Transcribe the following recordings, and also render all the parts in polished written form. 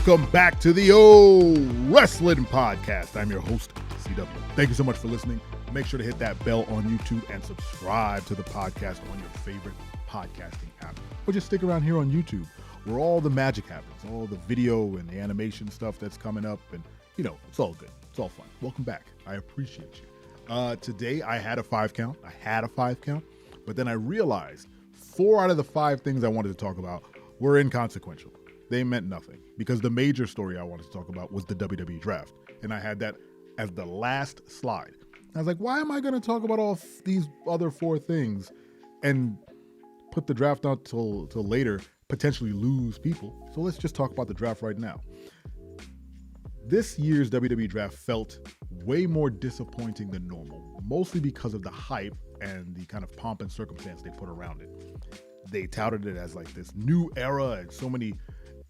Welcome back to the O Wrestling Podcast. I'm your host, CW. Thank you so much for listening. Make sure to hit that bell on YouTube and subscribe to the podcast on your favorite podcasting app. Or just stick around here on YouTube where all the magic happens, all the video and the animation stuff that's coming up. And, you know, it's all good. It's all fun. Welcome back. I appreciate you. Today, I had a 5 count. But then I realized 4 out of the 5 things I wanted to talk about were inconsequential. They meant nothing because the major story I wanted to talk about was the WWE draft. And I had that as the last slide. I was like, why am I going to talk about all these other 4 things and put the draft out till later, potentially lose people? So let's just talk about the draft right now. This year's WWE draft felt way more disappointing than normal, mostly because of the hype and the kind of pomp and circumstance they put around it. They touted it as like this new era and so many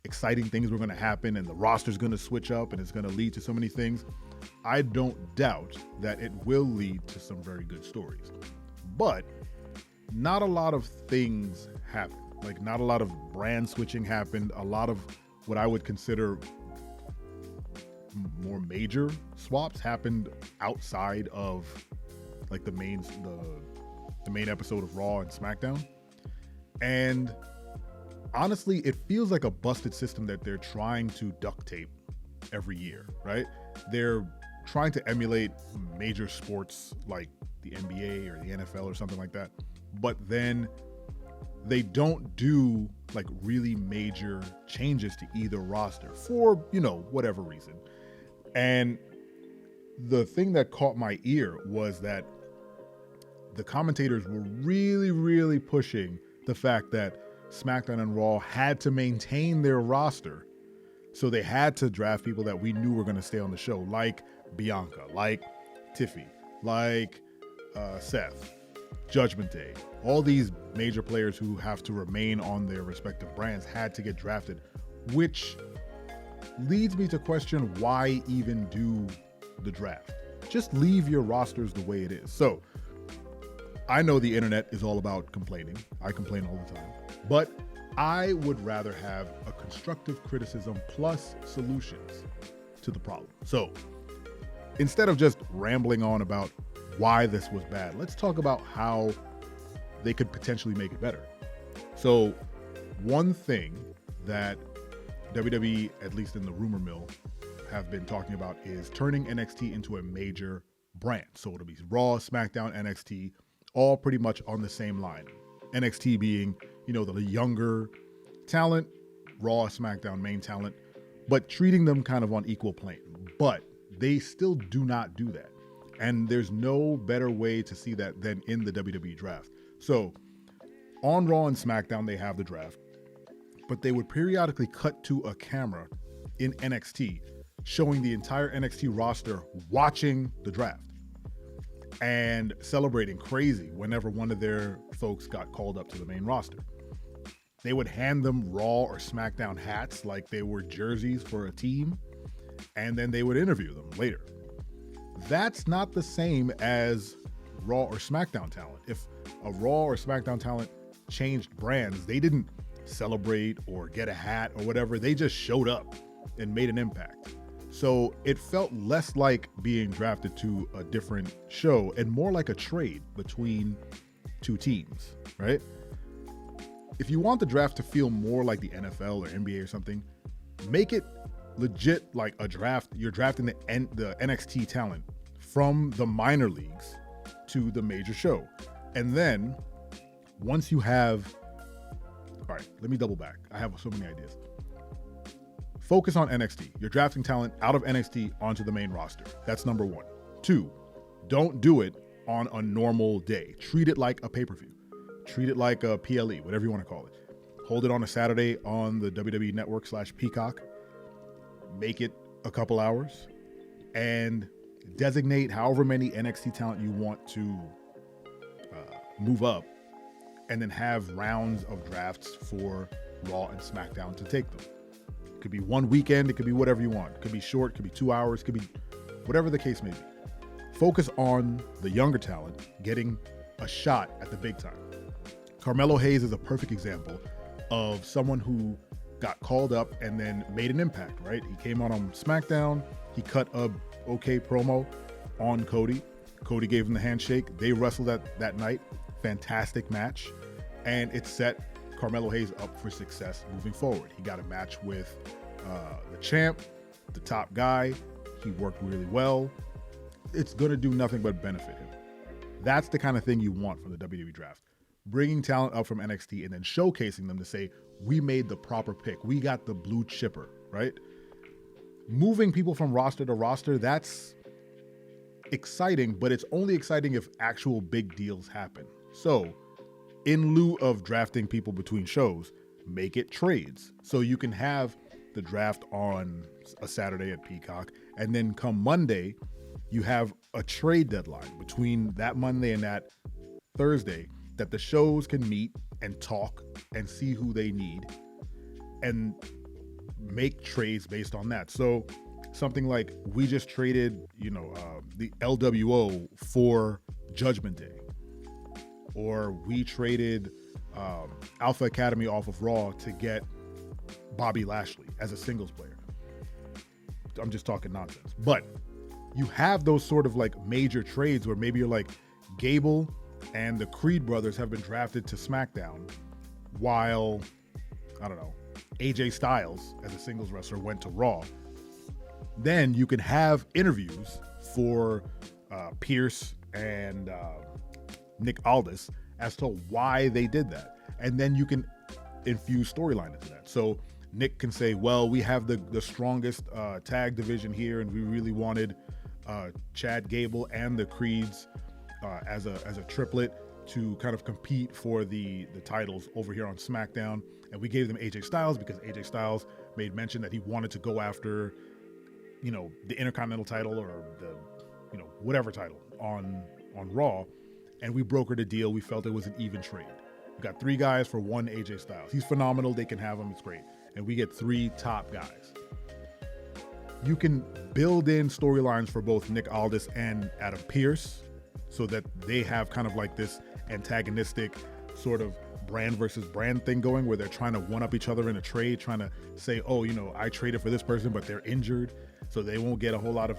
exciting things were going to happen and the roster's going to switch up and it's going to lead to so many things. I don't doubt that it will lead to some very good stories, but not a lot of things happened. Like not a lot of brand switching happened. A lot of what I would consider more major swaps happened outside of like the main episode of Raw and SmackDown. And honestly, it feels like a busted system that they're trying to duct tape every year, right? They're trying to emulate major sports like the NBA or the NFL or something like that, but then they don't do like really major changes to either roster for, you know, whatever reason. And the thing that caught my ear was that the commentators were really, really pushing the fact that SmackDown and Raw had to maintain their roster. So they had to draft people that we knew were going to stay on the show, like Bianca, like Tiffy, like Seth, Judgment Day. All these major players who have to remain on their respective brands had to get drafted, which leads me to question why even do the draft? Just leave your rosters the way it is. So I know the internet is all about complaining. I complain all the time. But I would rather have a constructive criticism plus solutions to the problem. So instead of just rambling on about why this was bad, let's talk about how they could potentially make it better. So one thing that WWE, at least in the rumor mill, have been talking about is turning NXT into a major brand. So it'll be Raw, SmackDown, NXT, all pretty much on the same line. NXT being, you know, the younger talent, Raw, SmackDown main talent, but treating them kind of on equal plane. But they still do not do that. And there's no better way to see that than in the WWE draft. So on Raw and SmackDown, they have the draft, but they would periodically cut to a camera in NXT showing the entire NXT roster watching the draft and celebrating crazy whenever one of their folks got called up to the main roster. They would hand them Raw or SmackDown hats like they were jerseys for a team, and then they would interview them later. That's not the same as Raw or SmackDown talent. If a Raw or SmackDown talent changed brands, they didn't celebrate or get a hat or whatever. They just showed up and made an impact. So it felt less like being drafted to a different show and more like a trade between 2 teams, right? If you want the draft to feel more like the NFL or NBA or something, make it legit like a draft. You're drafting the NXT talent from the minor leagues to the major show. And then once you have, all right, let me double back. I have so many ideas. Focus on NXT. You're drafting talent out of NXT onto the main roster. That's number 1. 2, don't do it on a normal day. Treat it like a pay-per-view. Treat it like a PLE, whatever you want to call it. Hold it on a Saturday on the WWE Network /Peacock. Make it a couple hours and designate however many NXT talent you want to move up, and then have rounds of drafts for Raw and SmackDown to take them. It could be one weekend, it could be whatever you want. It could be short, it could be 2 hours, it could be whatever the case may be. Focus on the younger talent getting a shot at the big time. Carmelo Hayes is a perfect example of someone who got called up and then made an impact, right? He came on SmackDown. He cut a okay promo on Cody. Cody gave him the handshake. They wrestled that night. Fantastic match. And it set Carmelo Hayes up for success moving forward. He got a match with the champ, the top guy. He worked really well. It's going to do nothing but benefit him. That's the kind of thing you want from the WWE draft. Bringing talent up from NXT and then showcasing them to say, we made the proper pick. We got the blue chipper, right? Moving people from roster to roster, that's exciting, but it's only exciting if actual big deals happen. So, in lieu of drafting people between shows, make it trades. So you can have the draft on a Saturday at Peacock, and then come Monday, you have a trade deadline between that Monday and that Thursday that the shows can meet and talk and see who they need and make trades based on that. So something like we just traded, the LWO for Judgment Day, or we traded Alpha Academy off of Raw to get Bobby Lashley as a singles player. I'm just talking nonsense. But you have those sort of like major trades where maybe you're like, Gable and the Creed brothers have been drafted to SmackDown while, I don't know, AJ Styles as a singles wrestler went to Raw. Then you can have interviews for Pierce and Nick Aldis as to why they did that. And then you can infuse storyline into that. So Nick can say, well, we have the strongest tag division here, and we really wanted Chad Gable and the Creeds as a triplet to kind of compete for the titles over here on SmackDown. And we gave them AJ Styles because AJ Styles made mention that he wanted to go after, the Intercontinental title or the, whatever title on Raw. And we brokered a deal. We felt it was an even trade. We got 3 guys for 1 AJ Styles. He's phenomenal. They can have him. It's great. And we get 3 top guys. You can build in storylines for both Nick Aldis and Adam Pearce so that they have kind of like this antagonistic sort of brand versus brand thing going where they're trying to one up each other in a trade, trying to say, oh, I traded for this person, but they're injured, so they won't get a whole lot of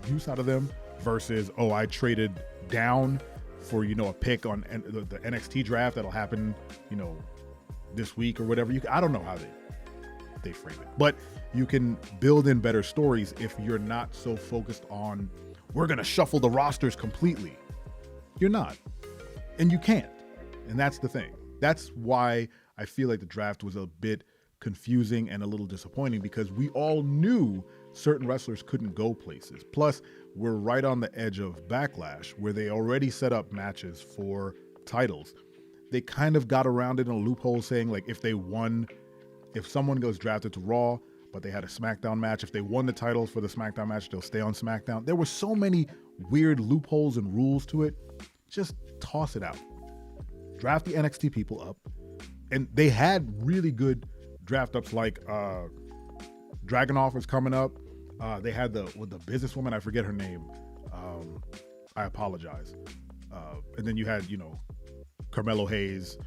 use out of them, versus, oh, I traded down for, a pick on the NXT draft that'll happen, this week or whatever. I don't know how they frame it, but you can build in better stories if you're not so focused on, we're going to shuffle the rosters completely. You're not, and you can't. And that's the thing. That's why I feel like the draft was a bit confusing and a little disappointing, because we all knew certain wrestlers couldn't go places. Plus, we're right on the edge of Backlash, where they already set up matches for titles. They kind of got around it in a loophole, saying like if someone goes drafted to Raw, but they had a SmackDown match, if they won the titles for the SmackDown match, they'll stay on SmackDown. There were so many weird loopholes and rules to it. Just toss it out. Draft the NXT people up. And they had really good draft ups, like Dragunov is coming up. They had the businesswoman, I forget her name. I apologize. And then you had, Carmelo Hayes.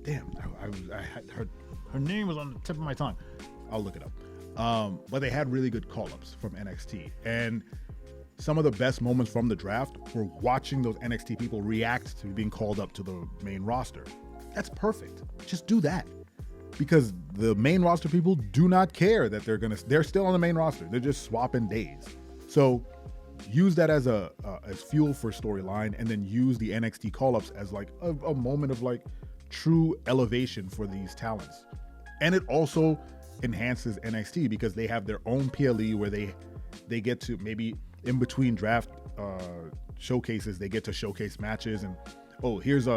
I had her name was on the tip of my tongue. I'll look it up. But they had really good call-ups from NXT. And some of the best moments from the draft were watching those NXT people react to being called up to the main roster. That's perfect. Just do that. Because the main roster people do not care that they're still on the main roster. They're just swapping days. So use that as as fuel for storyline, and then use the NXT call-ups as like a moment of like true elevation for these talents. And it also enhances NXT because they have their own PLE where they get to, maybe in between draft showcases, they get to showcase matches, and here's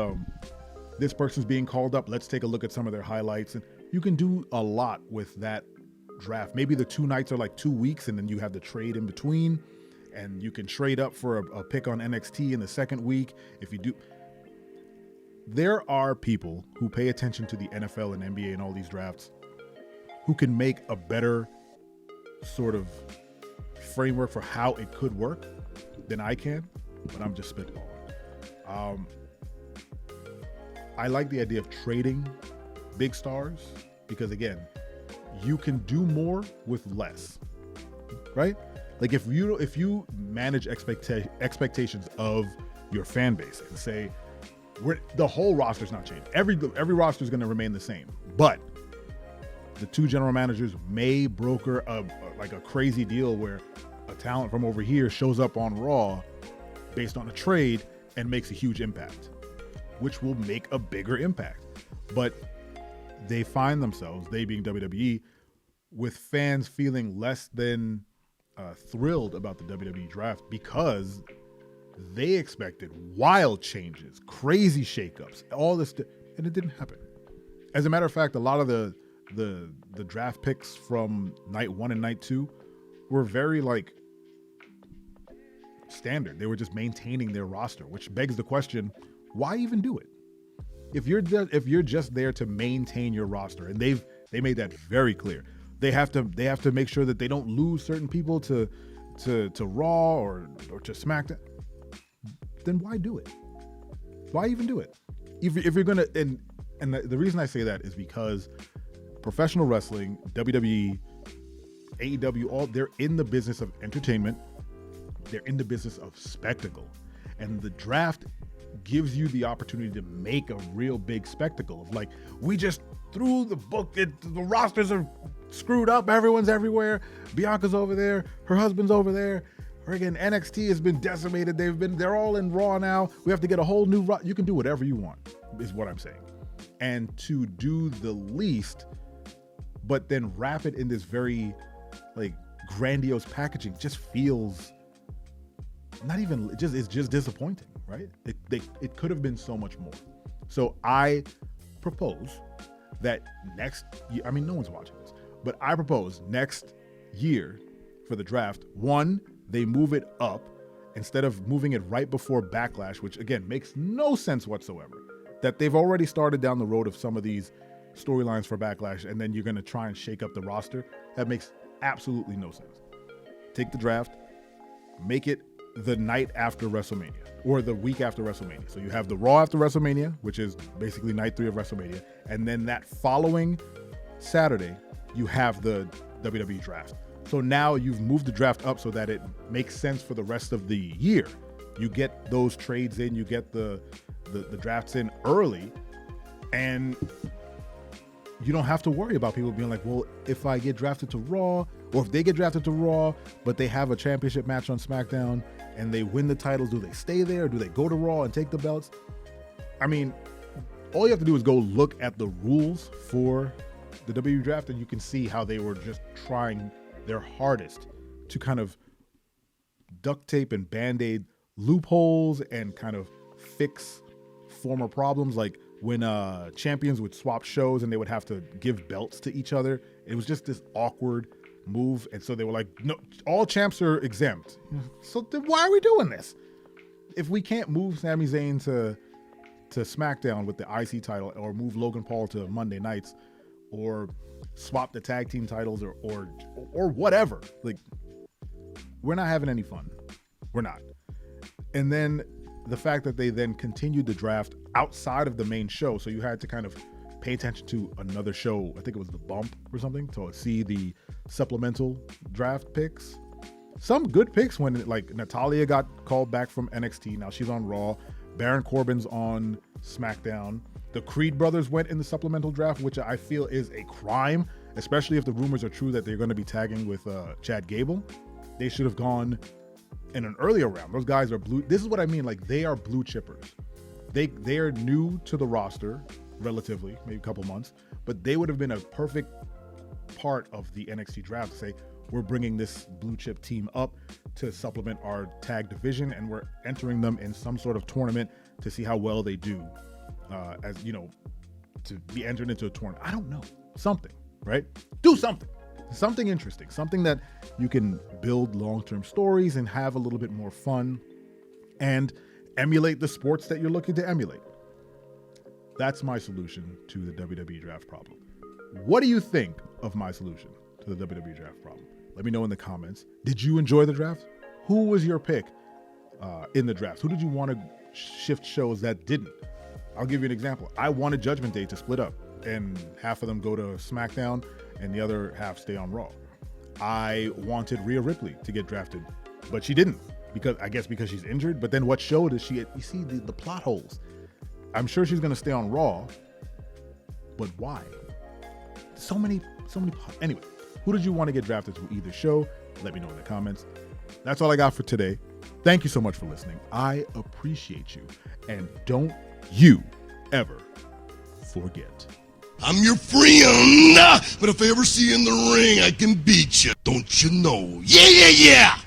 this person's being called up. Let's take a look at some of their highlights. And you can do a lot with that draft. Maybe the 2 nights are like 2 weeks, and then you have the trade in between, and you can trade up for a pick on NXT in the second week. If you do, there are people who pay attention to the NFL and NBA and all these drafts who can make a better sort of framework for how it could work than I can, but I'm just spitballing. I like the idea of trading big stars because, again, you can do more with less, right? Like if you manage expectations of your fan base and say the whole roster's not changing, every roster is going to remain the same, but the two general managers may broker a crazy deal where a talent from over here shows up on Raw based on a trade and makes a huge impact, which will make a bigger impact. But they find themselves, they being WWE, with fans feeling less than thrilled about the WWE draft because they expected wild changes, crazy shakeups, all this, and it didn't happen. As a matter of fact, a lot of the draft picks from night 1 and night 2 were very standard. They were just maintaining their roster, which begs the question, why even do it? If you're just there to maintain your roster, and they made that very clear. They have to make sure that they don't lose certain people to Raw or to SmackDown. Then why do it? Why even do it? If you're gonna, and the reason I say that is because professional wrestling, WWE, AEW, they're in the business of entertainment. They're in the business of spectacle. And the draft gives you the opportunity to make a real big spectacle of we just threw the book, the rosters are screwed up, everyone's everywhere, Bianca's over there, her husband's over there, again, NXT has been decimated, they're all in Raw now, we have to get a whole new you can do whatever you want, is what I'm saying. And to do the least, but then wrap it in this very grandiose packaging just feels it's just disappointing, right? It could have been so much more. So I propose that next year, I mean, no one's watching this, but I propose next year for the draft, one, they move it up instead of moving it right before Backlash, which again makes no sense whatsoever. That they've already started down the road of some of these storylines for Backlash, and then you're going to try and shake up the roster. That makes absolutely no sense. Take the draft, make it the night after WrestleMania or the week after WrestleMania. So you have the Raw after WrestleMania, which is basically night 3 of WrestleMania. And then that following Saturday, you have the WWE draft. So now you've moved the draft up so that it makes sense for the rest of the year. You get those trades in, you get the drafts in early, and you don't have to worry about people being like, well, if I get drafted to Raw, or if they get drafted to Raw, but they have a championship match on SmackDown and they win the titles, do they stay there? Do they go to Raw and take the belts? I mean, all you have to do is go look at the rules for the WWE draft, and you can see how they were just trying their hardest to kind of duct tape and band-aid loopholes and kind of fix former problems, like when champions would swap shows and they would have to give belts to each other. It was just this awkward move, and so they were like, no, all champs are exempt. So then why are we doing this? If we can't move Sami Zayn to SmackDown with the IC title, or move Logan Paul to Monday nights, or swap the tag team titles, or whatever, like, we're not having any fun. We're not. And then the fact that they then continued the draft outside of the main show, so you had to kind of pay attention to another show, I think it was The Bump or something, to see the supplemental draft picks. Some good picks when, like, Natalya got called back from NXT, now she's on Raw. Baron Corbin's on SmackDown. The Creed brothers went in the supplemental draft, which I feel is a crime, especially if the rumors are true that they're going to be tagging with Chad Gable. They should have gone in an earlier round. Those guys are blue. This is what I mean. Like, they are blue chippers. They are new to the roster, relatively, maybe a couple months, but they would have been a perfect part of the NXT draft to say, we're bringing this blue chip team up to supplement our tag division, and we're entering them in some sort of tournament to see how well they do, as you know, to be entered into a tournament. I don't know, something, right? Do something interesting, something that you can build long-term stories and have a little bit more fun and emulate the sports that you're looking to emulate. That's my solution to the WWE draft problem. What do you think of my solution to the WWE draft problem? Let me know in the comments. Did you enjoy the draft? Who was your pick in the draft? Who did you want to shift shows that didn't? I'll give you an example. I wanted Judgment Day to split up. and half of them go to SmackDown and the other half stay on Raw. I wanted Rhea Ripley to get drafted, but she didn't, because she's injured. But then what show does she? You see the plot holes. I'm sure she's gonna stay on Raw, but why? So many. Anyway, who did you want to get drafted to either show? Let me know in the comments. That's all I got for today. Thank you so much for listening. I appreciate you, and don't you ever forget. I'm your friend, but if I ever see you in the ring, I can beat you. Don't you know? Yeah, yeah, yeah!